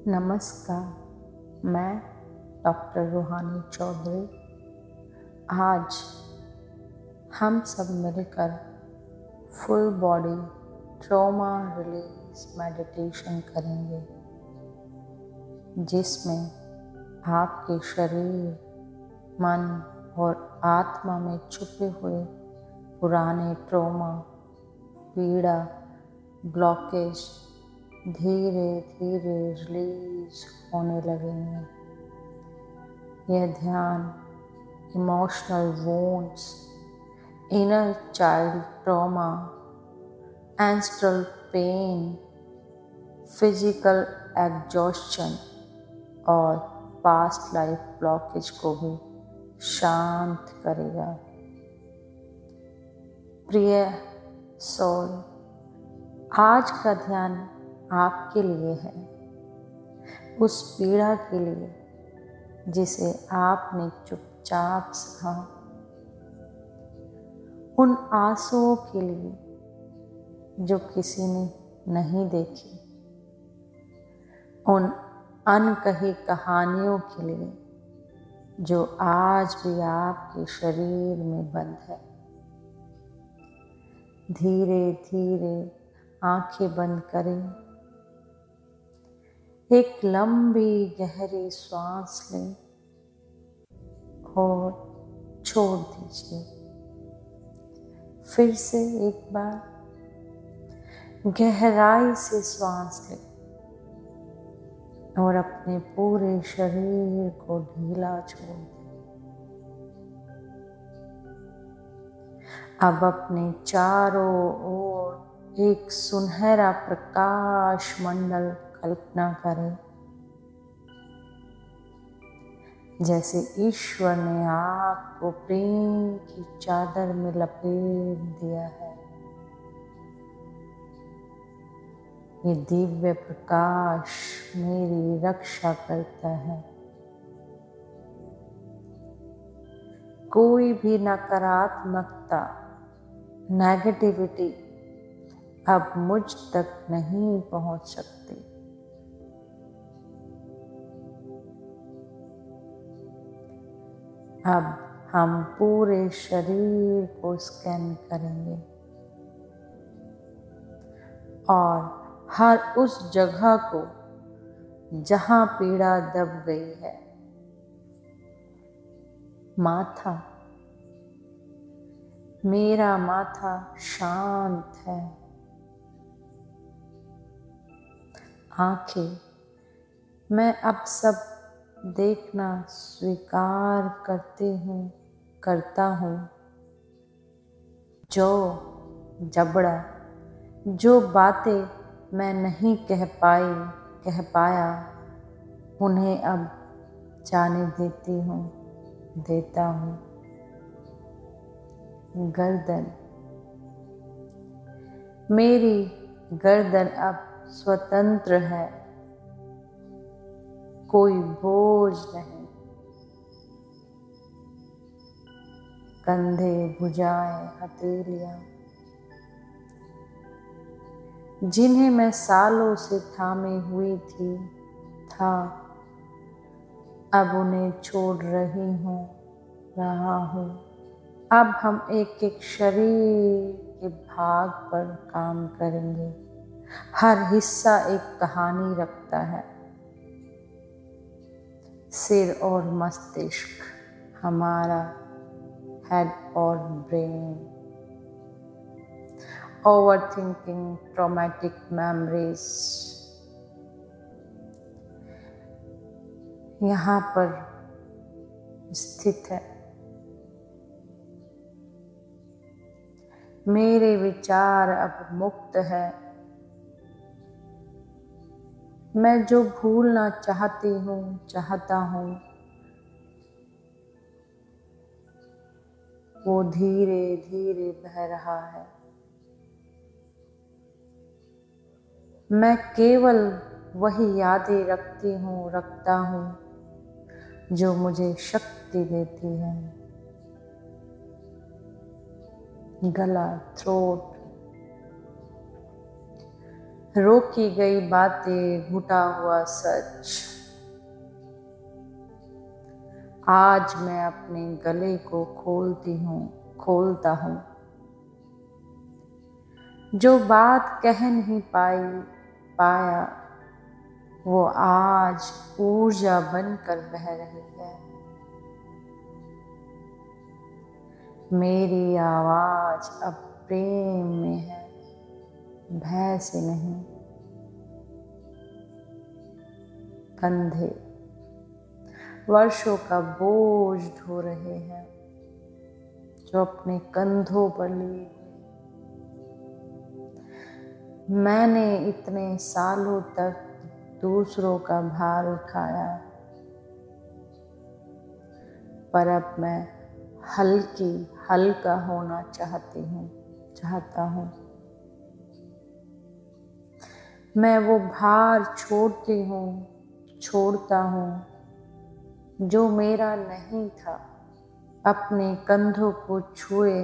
नमस्कार, मैं डॉक्टर रूहानी चौधरी। आज हम सब मिलकर full body trauma release meditation करेंगे, जिसमें आपके शरीर, मन और आत्मा में छुपे हुए पुराने ट्रॉमा, पीड़ा, ब्लॉकेज धीरे धीरे रिलीज होने लगेंगे। यह ध्यान emotional wounds, inner child trauma, ancestral pain, physical exhaustion और पास्ट लाइफ ब्लॉकेज को भी शांत करेगा। प्रिय सोल, आज का ध्यान आपके लिए है, उस पीड़ा के लिए जिसे आपने चुपचाप सहा, उन आंसुओं के लिए जो किसी ने नहीं देखी, उन अनकही कहानियों के लिए जो आज भी आपके शरीर में बंद है। धीरे धीरे आंखें बंद करें, एक लंबी गहरी सांस लें और छोड़ दीजिए। फिर से एक बार गहराई से सांस लें और अपने पूरे शरीर को ढीला छोड़ दें। अब अपने चारों ओर एक सुनहरा प्रकाश मंडल कल्पना करें, जैसे ईश्वर ने आपको प्रेम की चादर में लपेट दिया है। ये दिव्य प्रकाश मेरी रक्षा करता है। कोई भी नकारात्मकता, नेगेटिविटी अब मुझ तक नहीं पहुंच सकती। अब हम पूरे शरीर को स्कैन करेंगे और हर उस जगह को जहां पीड़ा दब गई है। माथा, मेरा माथा शांत है। आंखें, मैं अब सब देखना स्वीकार करता हूँ। जो जबड़ा, जो बातें मैं नहीं कह पाया, उन्हें अब जाने देता हूँ। गर्दन, मेरी गर्दन अब स्वतंत्र है, कोई बोझ नहीं। कंधे, भुजाएं, हथेलियां, जिन्हें मैं सालों से थामे हुई था, अब उन्हें छोड़ रहा हूँ। अब हम एक एक शरीर के भाग पर काम करेंगे। हर हिस्सा एक कहानी रखता है। सिर और मस्तिष्क, हमारा हेड और ब्रेन, ओवरथिंकिंग, ट्रॉमेटिक मेमोरीज यहाँ पर स्थित है। मेरे विचार अब मुक्त है। मैं जो भूलना चाहता हूँ, वो धीरे धीरे बह रहा है। मैं केवल वही यादें रखता हूँ जो मुझे शक्ति देती है। गला, थ्रोट, रोकी गई बातें, घुटा हुआ सच। आज मैं अपने गले को खोलता हूँ। जो बात कह नहीं पाया, वो आज ऊर्जा बनकर बह रही है। मेरी आवाज अब प्रेम में है, भय से नहीं। कंधे वर्षों का बोझ ढो रहे हैं, जो अपने कंधों पर लिए। मैंने इतने सालों तक दूसरों का भार उठाया, पर अब मैं हल्का होना चाहता हूँ। मैं वो भार छोड़ता हूँ जो मेरा नहीं था। अपने कंधों को छुए,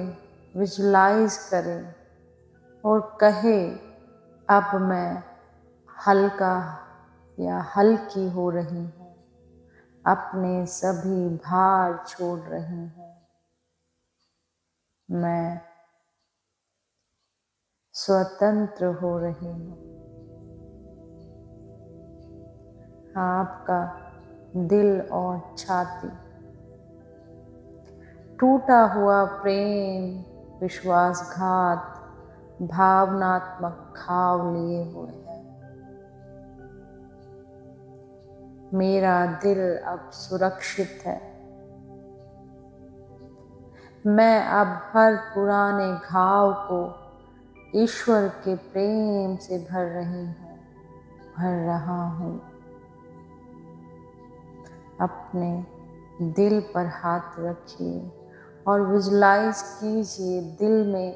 विजुलाइज करे और कहे, अब मैं हल्का या हल्की हो रही हूँ, अपने सभी भार छोड़ रही हूँ। मैं स्वतंत्र हो रही हूँ। आपका दिल और छाती, टूटा हुआ प्रेम, विश्वासघात, भावनात्मक घाव लिए हुए हैं। मेरा दिल अब सुरक्षित है। मैं अब हर पुराने घाव को ईश्वर के प्रेम से भर रहा हूँ। अपने दिल पर हाथ रखिए और विजुलाइज कीजिए, दिल में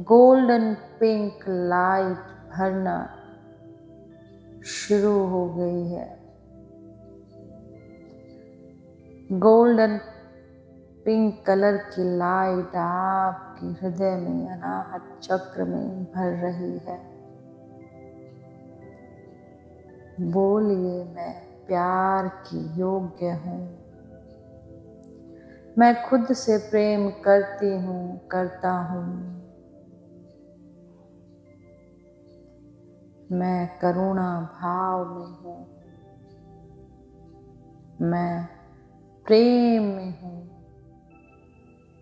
गोल्डन पिंक लाइट भरना शुरू हो गई है। गोल्डन पिंक कलर की लाइट आपके हृदय में, अनाहत चक्र में भर रही है। बोलिए, मैं प्यार की योग्य हूँ। मैं खुद से प्रेम करता हूँ। मैं करुणा भाव में हूँ। मैं प्रेम में हूँ।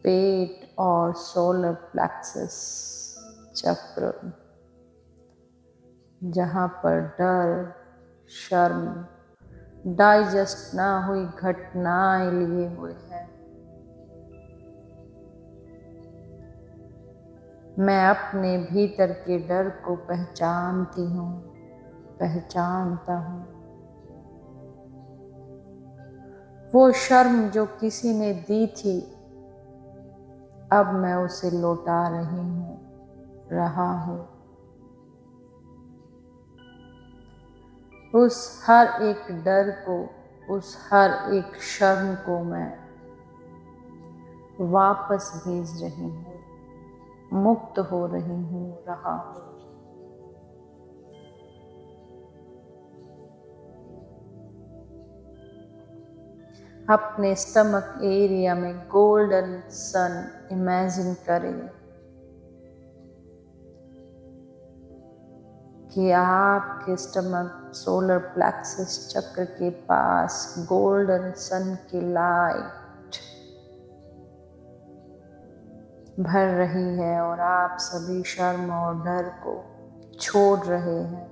पेट और सोलर प्लेक्सस चक्र, जहाँ पर डर, शर्म, डाइजेस्ट ना हुई घटनाएं लिए हुए हैं। मैं अपने भीतर के डर को पहचानता हूँ। वो शर्म जो किसी ने दी थी, अब मैं उसे लौटा रहा हूँ। उस हर एक डर को, उस हर एक शर्म को मैं वापस भेज रही हूँ, मुक्त हो रहा हूँ। अपने स्टमक एरिया में गोल्डन सन इमेजिन करें कि आपके स्टमक सोलर प्लेक्सस चक्र के पास गोल्डन सन की लाइट भर रही है और आप सभी शर्म और डर को छोड़ रहे हैं।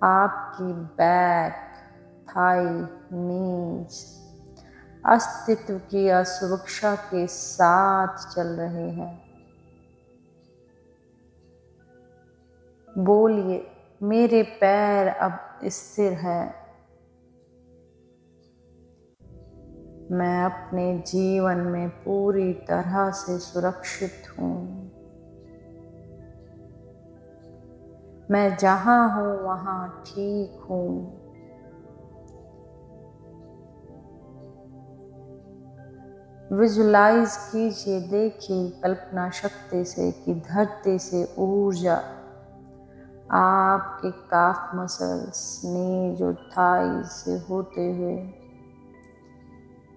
आपकी बैक, थाई, नीज अस्तित्व की असुरक्षा के साथ चल रहे हैं। बोलिए, मेरे पैर अब स्थिर हैं। मैं अपने जीवन में पूरी तरह से सुरक्षित हूँ। मैं जहाँ हूँ वहाँ ठीक हूँ। विजुलाइज कीजिए, देखिए कल्पना शक्ति से कि धरती से ऊर्जा आपके काफ मसल्स, नीज और थाई से होते हुए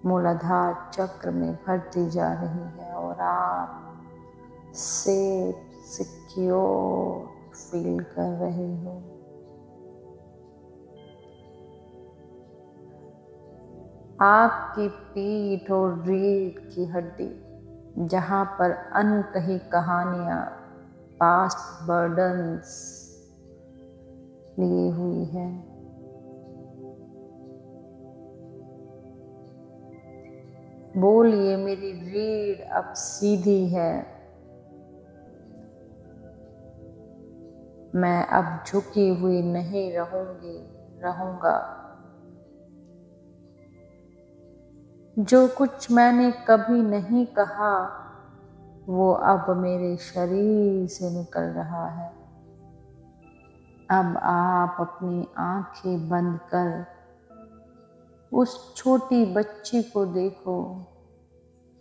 मूलाधार चक्र में भरती जा रही है और आप सेफ, सिक्योर फील कर रहे हो। आपकी पीठ और रीढ़ की हड्डी, जहाँ पर अनकही कहानियाँ, पास्ट बर्डन्स लिए हुई है, बोलिए मेरी रीढ़ अब सीधी है, मैं अब झुकी हुई नहीं रहूंगा। जो कुछ मैंने कभी नहीं कहा वो अब मेरे शरीर से निकल रहा है। अब आप अपनी आंखें बंद कर उस छोटी बच्ची को देखो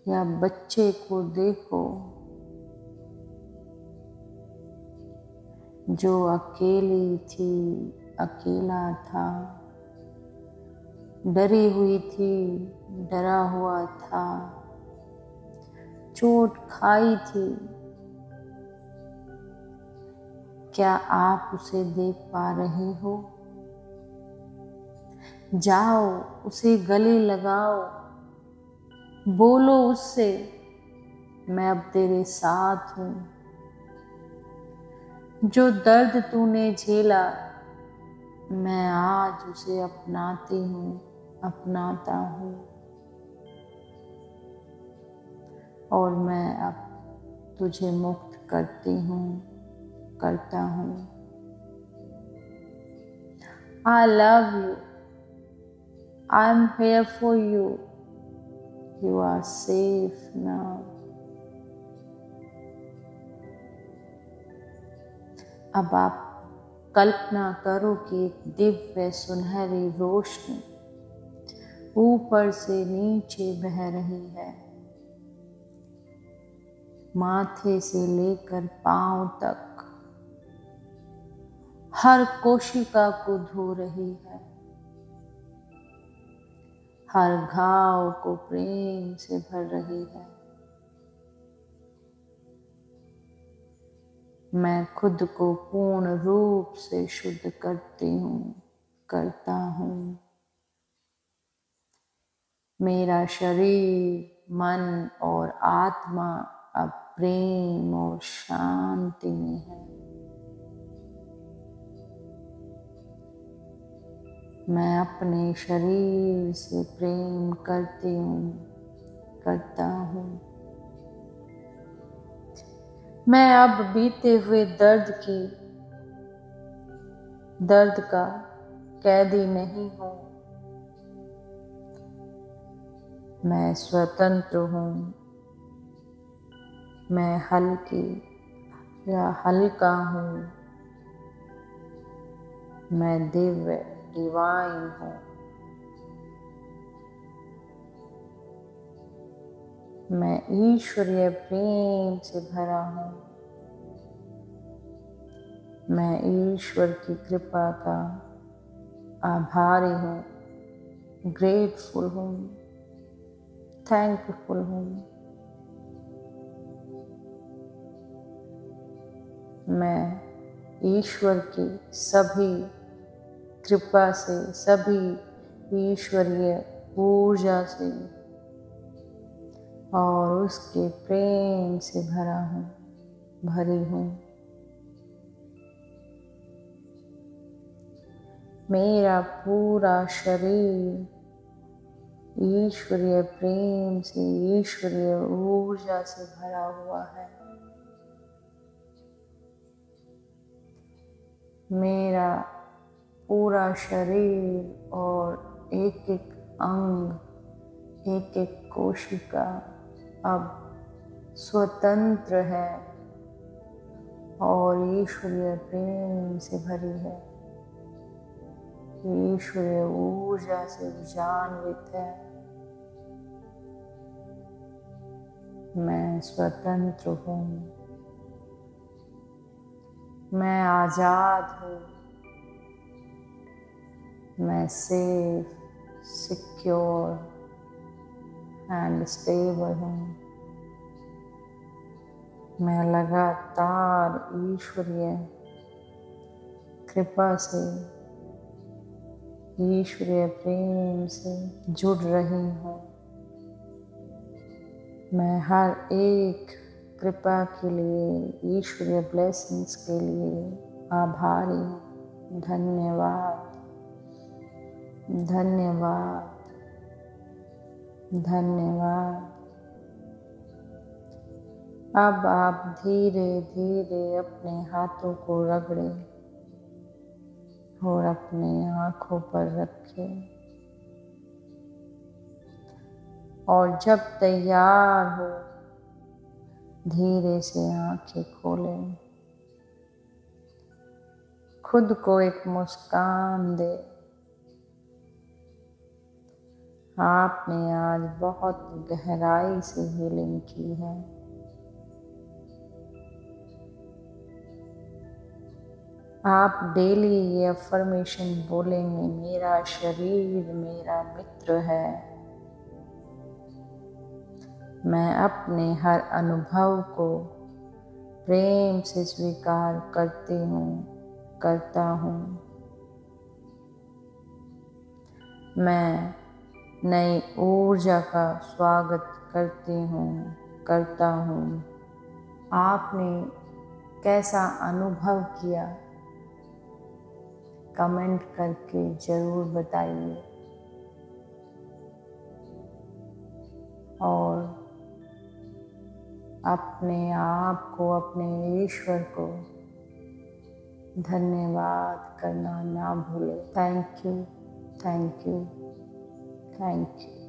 या बच्चे को देखो जो अकेली थी, अकेला था, डरी हुई थी, डरा हुआ था, चोट खाई थी। क्या आप उसे देख पा रहे हो? जाओ उसे गले लगाओ, बोलो उससे मैं अब तेरे साथ हूँ। जो दर्द तूने झेला मैं आज उसे अपनाता हूँ और मैं अब तुझे मुक्त करता हूँ। I love you. I'm here for you. You are safe now. अब आप कल्पना करो कि एक दिव्य सुनहरी रोशनी ऊपर से नीचे बह रही है, माथे से लेकर पांव तक हर कोशिका को धो रही है, हर घाव को प्रेम से भर रही है। मैं खुद को पूर्ण रूप से शुद्ध करता हूँ। मेरा शरीर, मन और आत्मा अब प्रेम और शांति में है। मैं अपने शरीर से प्रेम करता हूँ। मैं अब बीते हुए दर्द का कैदी नहीं हूँ। मैं स्वतंत्र हूँ। मैं हल्का हूँ। मैं डिवाइन हूँ। मैं ईश्वरीय प्रेम से भरा हूँ। मैं ईश्वर की कृपा का आभारी हूँ, ग्रेटफुल हूँ, थैंकफुल हूँ। मैं ईश्वर की सभी कृपा से, सभी ईश्वरीय ऊर्जा से और उसके प्रेम से भरी हूँ। मेरा पूरा शरीर ईश्वरीय प्रेम से, ईश्वरीय ऊर्जा से भरा हुआ है। मेरा पूरा शरीर और एक एक अंग, एक एक कोशिका अब स्वतंत्र है और ईश्वरीय प्रेम से भरी है, ईश्वरीय ऊर्जा से उजान्वित है। मैं स्वतंत्र हूँ, मैं आज़ाद हूँ, मैं सेफ, सिक्योर एंड स्टेबल हूँ। मैं लगातार ईश्वरीय कृपा से, ईश्वरीय प्रेम से जुड़ रही हूँ। मैं हर एक कृपा के लिए, ईश्वरीय ब्लेसिंग्स के लिए आभारी हूँ। धन्यवाद, धन्यवाद, धन्यवाद। अब आप धीरे धीरे अपने हाथों को रगड़ें और अपने आँखों पर रखें, और जब तैयार हो धीरे से आँखें खोलें। खुद को एक मुस्कान दे। आपने आज बहुत गहराई से हीलिंग की है। आप डेली ये अफर्मेशन बोलेंगे, मेरा शरीर मेरा मित्र है। मैं अपने हर अनुभव को प्रेम से स्वीकार करती हूँ, करता हूँ। मैं नई ऊर्जा का स्वागत करती हूँ, करता हूँ। आपने कैसा अनुभव किया, कमेंट करके ज़रूर बताइए। और अपने आप को, अपने ईश्वर को धन्यवाद करना ना भूलें। Thank you, thank you, thank you.